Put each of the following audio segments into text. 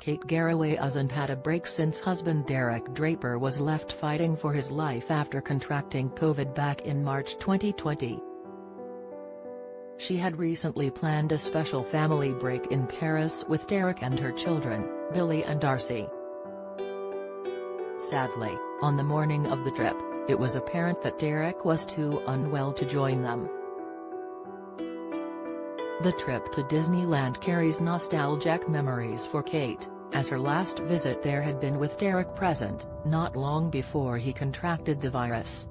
Kate Garraway hasn't had a break since husband Derek Draper was left fighting for his life after contracting COVID back in March 2020. She had recently planned a special family break in Paris with Derek and her children, Billy and Darcy. Sadly, on the morning of the trip, it was apparent that Derek was too unwell to join them. The trip to Disneyland carries nostalgic memories for Kate, as her last visit there had been with Derek present, not long before he contracted the virus.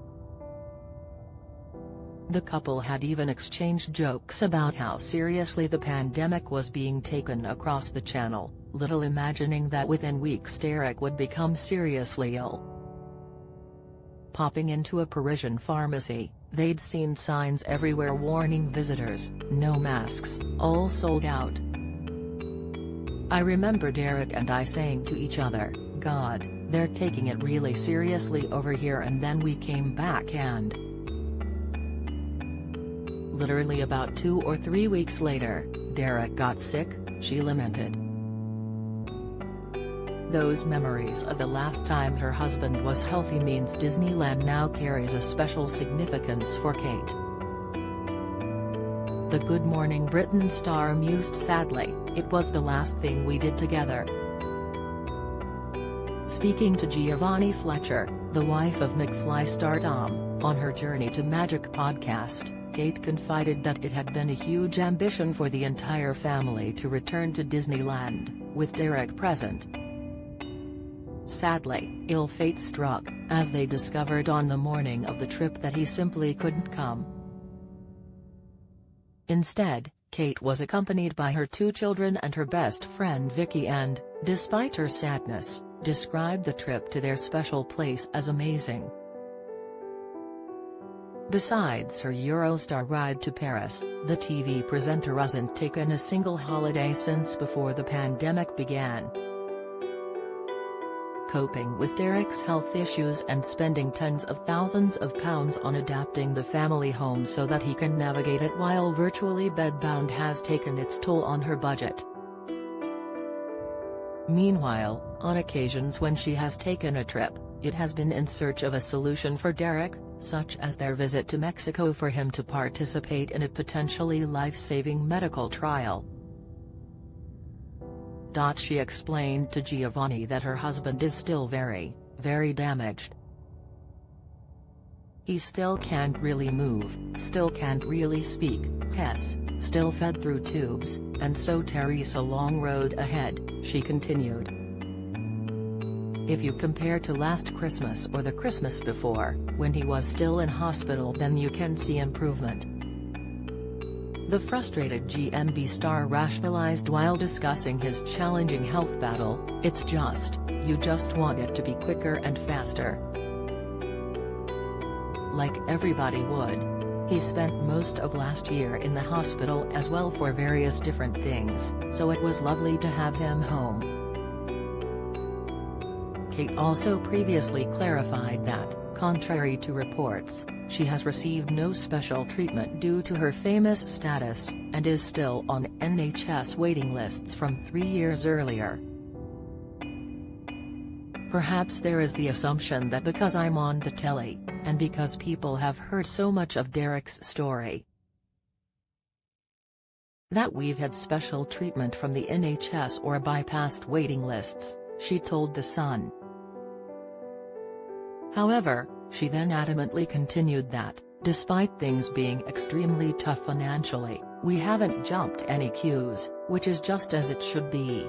The couple had even exchanged jokes about how seriously the pandemic was being taken across the channel, little imagining that within weeks Derek would become seriously ill. Popping into a Parisian pharmacy, they'd seen signs everywhere warning visitors, no masks, all sold out. I remember Derek and I saying to each other, God, they're taking it really seriously over here, and then we came back and literally about 2 or 3 weeks later, Derek got sick, she lamented. Those memories of the last time her husband was healthy means Disneyland now carries a special significance for Kate. The Good Morning Britain star mused sadly, "It was the last thing we did together." Speaking to Giovanni Fletcher, the wife of McFly star Tom, on her Journey to Magic podcast, Kate confided that it had been a huge ambition for the entire family to return to Disneyland, with Derek present. Sadly, ill fate struck, as they discovered on the morning of the trip that he simply couldn't come. Instead, Kate was accompanied by her 2 children and her best friend Vicky and, despite her sadness, described the trip to their special place as amazing. Besides her Eurostar ride to Paris, the TV presenter hasn't taken a single holiday since before the pandemic began. Coping with Derek's health issues and spending tens of thousands of pounds on adapting the family home so that he can navigate it while virtually bedbound has taken its toll on her budget. Meanwhile, on occasions when she has taken a trip, it has been in search of a solution for Derek, such as their visit to Mexico for him to participate in a potentially life-saving medical trial. She explained to Giovanni that her husband is still very, very damaged. He still can't really move, still can't really speak, still fed through tubes, and so there's a long road ahead, she continued. If you compare to last Christmas or the Christmas before, when he was still in hospital, then you can see improvement. The frustrated GMB star rationalized while discussing his challenging health battle, "It's just, you just want it to be quicker and faster. Like everybody would. He spent most of last year in the hospital as well for various different things, so it was lovely to have him home." Kate also previously clarified that, contrary to reports, she has received no special treatment due to her famous status, and is still on NHS waiting lists from 3 years earlier. "Perhaps there is the assumption that because I'm on the telly, and because people have heard so much of Derek's story, that we've had special treatment from the NHS or bypassed waiting lists," she told The Sun. However, she then adamantly continued that, despite things being extremely tough financially, we haven't jumped any queues, which is just as it should be.